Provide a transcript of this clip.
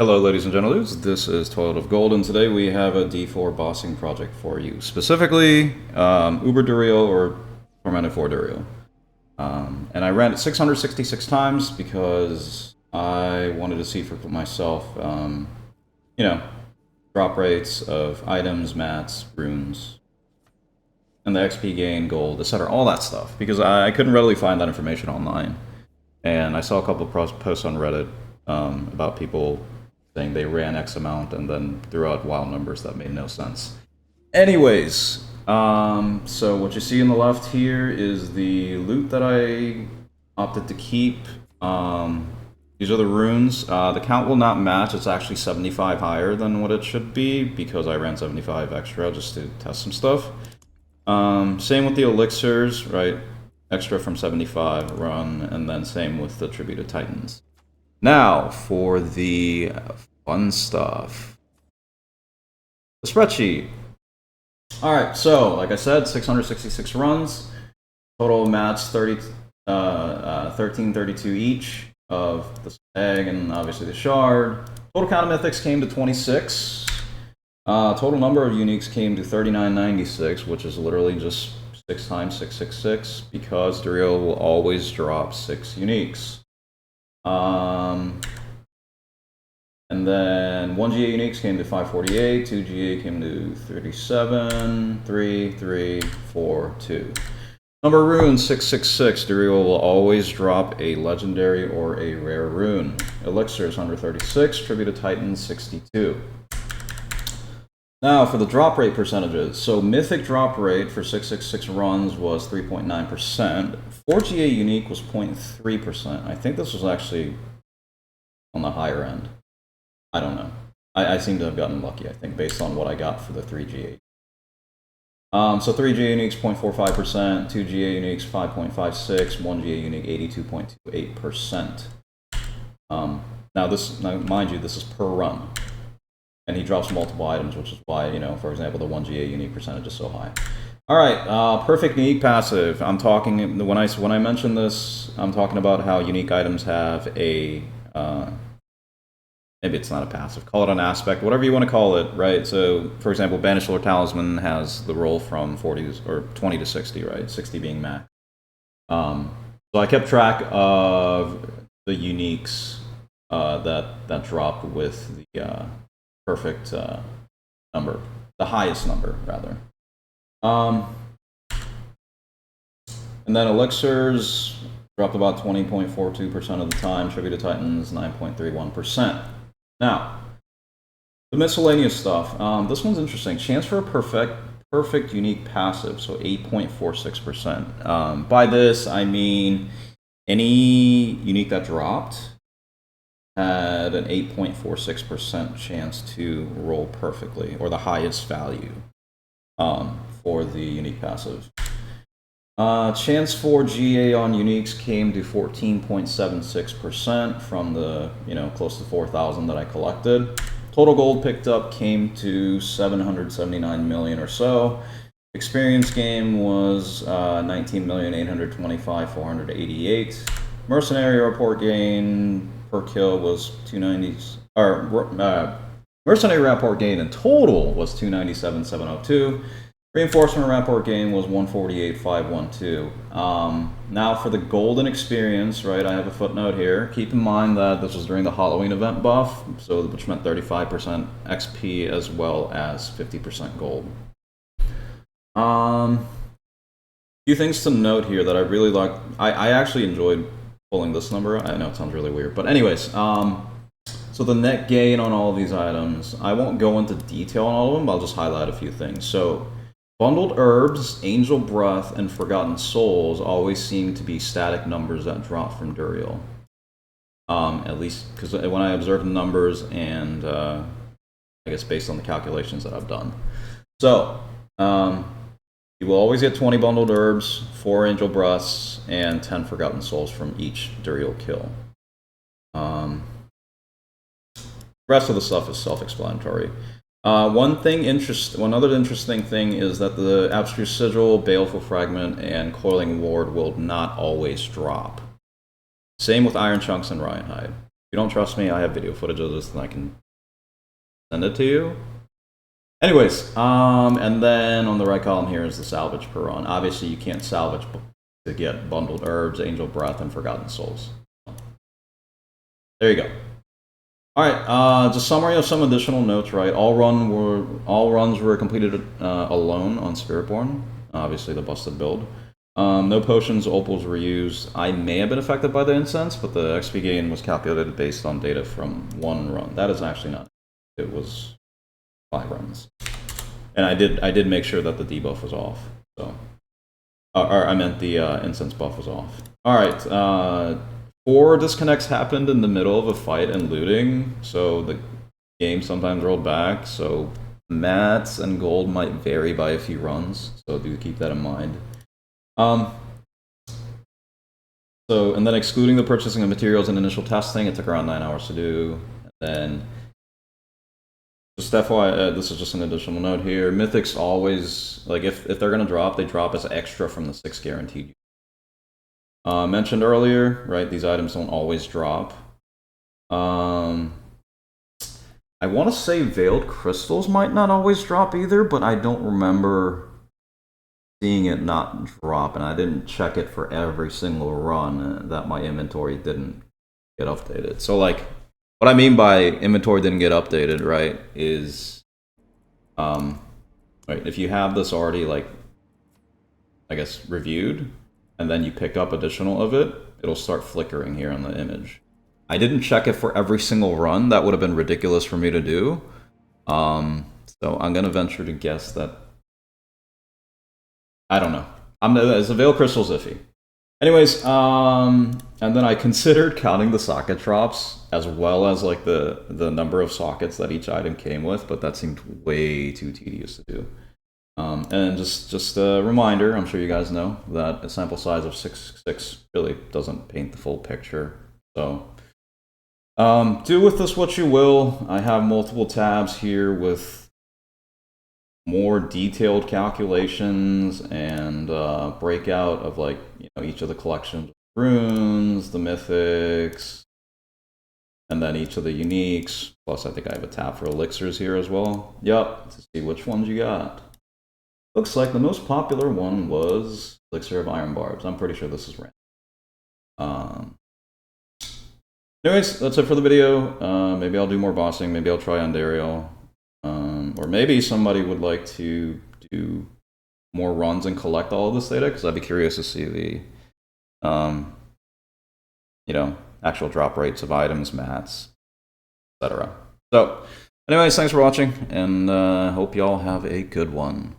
Hello ladies and gentlemen, this is Toilet of Gold, and today we have a D4 bossing project for you. Specifically, Uber Duriel or Tormented Duriel. And I ran it 666 times because I wanted to see for myself, drop rates of items, mats, runes, and the XP gain, gold, etc., all that stuff, because I couldn't readily find that information online. And I saw a couple of posts on Reddit about people saying they ran X amount and then threw out wild numbers that made no sense. Anyways, so what you see on the left here is the loot that I opted to keep. These are the runes. The count will not match. It's actually 75 higher than what it should be because I ran 75 extra just to test some stuff. Same with the elixirs, right? Extra from 75 run, and then same with the Tribute to Titans. Now, for the fun stuff. The spreadsheet. Alright, so, like I said, 666 runs. Total mats 1332 each of the egg and obviously the shard. Total count of mythics came to 26. Total number of uniques came to 3996, which is literally just 6 times 666, because Duriel will always drop 6 uniques. And then 1 GA uniques came to 548, 2 GA came to 37, 3, 3, 4, 2. Number of runes, 666. Duriel will always drop a legendary or a rare rune. Elixirs, 136. Tribute to Titans, 62. Now, for the drop rate percentages. So, mythic drop rate for 666 runs was 3.9%. 4 GA unique was 0.3%. I think this was actually on the higher end. I don't know. I seem to have gotten lucky, I think, based on what I got for the 3 GA. So 3 GA uniques, 0.45%. 2 GA uniques, 5.56%. 1 GA unique, 82.28%. Now, mind you, this is per run. And he drops multiple items, which is why, for example, the 1 GA unique percentage is so high. All right, perfect unique passive. I'm talking, when I mention this, I'm talking about how unique items have a, maybe it's not a passive, call it an aspect, whatever you want to call it, right? So, for example, Banished Lord Talisman has the roll from 40 or 20 to 60, right? 60 being max. So I kept track of the uniques that dropped with the perfect number, the highest number, rather. And then elixirs dropped about 20.42% of the time. Tribute to Titans, 9.31%. Now, the miscellaneous stuff. This one's interesting. Chance for a perfect unique passive, so 8.46%. By this, I mean any unique that dropped had an 8.46% chance to roll perfectly, or the highest value for the unique passive. Chance for GA on uniques came to 14.76% from the, close to 4,000 that I collected. Total gold picked up came to 779 million or so. Experience gain was 19,825,488. Mercenary report gain per kill was 290, mercenary rapport gain in total was 297,702. Reinforcement rapport gain was 148,512. Now for the golden experience, right, I have a footnote here. Keep in mind that this was during the Halloween event buff, so which meant 35% XP as well as 50% gold. Few things to note here that I really like. I actually enjoyed pulling this number. I know it sounds really weird, but anyways, so the net gain on all of these items, I won't go into detail on all of them, but I'll just highlight a few things. So, bundled herbs, angel breath, and forgotten souls always seem to be static numbers that drop from Duriel. At least, because when I observe the numbers and, I guess based on the calculations that I've done. So, you will always get 20 bundled herbs, 4 angel breaths, and 10 forgotten souls from each Duriel kill. The rest of the stuff is self-explanatory. One other interesting thing is that the Abstruse Sigil, Baleful Fragment, and Coiling Ward will not always drop. Same with Iron Chunks and Ryan Hide. you don't trust me, I have video footage of this and I can send it to you. Anyways, and then on the right column here is the salvage per run. Obviously, you can't salvage to get bundled herbs, angel breath, and forgotten souls. There you go. All right, just summary of some additional notes. Right, all runs were completed alone on Spiritborn. Obviously, the busted build. No potions, opals were used. I may have been affected by the incense, but the XP gain was calculated based on data from 1 run. That is actually not. It was 5 runs, and I did make sure that the debuff was off. So, or I meant the incense buff was off. All right, 4 disconnects happened in the middle of a fight and looting, so the game sometimes rolled back. So mats and gold might vary by a few runs, so do keep that in mind. So, and then excluding the purchasing of materials and initial testing, it took around 9 hours to do. And then, just FYI, this is just an additional note here. Mythics always, like, if they're going to drop, they drop as extra from the 6 guaranteed. Mentioned earlier, right, these items don't always drop. I want to say Veiled Crystals might not always drop either, but I don't remember seeing it not drop, and I didn't check it for every single run that my inventory didn't get updated. So, like, what I mean by inventory didn't get updated, right, is, right, if you have this already, like, I guess, reviewed, and then you pick up additional of it, it'll start flickering here on the image. I didn't check it for every single run. That would have been ridiculous for me to do. So I'm going to venture to guess that, I don't know. It's a Veil Crystal's iffy. Anyways, and then I considered counting the socket drops as well as like the number of sockets that each item came with, but that seemed way too tedious to do. And just a reminder, I'm sure you guys know that a sample size of 6 really doesn't paint the full picture. So do with this what you will. I have multiple tabs here with more detailed calculations and breakout of, like, you know, each of the collections, runes, the mythics, and then each of the uniques. Plus, I think I have a tab for elixirs here as well. Yep, to see which ones you got. Looks like the most popular one was Elixir of Iron Barbs. I'm pretty sure this is random. Anyways, that's it for the video. Maybe I'll do more bossing. Maybe I'll try on Duriel. Or maybe somebody would like to do more runs and collect all of this data, because I'd be curious to see the, you know, actual drop rates of items, mats, etc. So, anyways, thanks for watching, and hope y'all have a good one.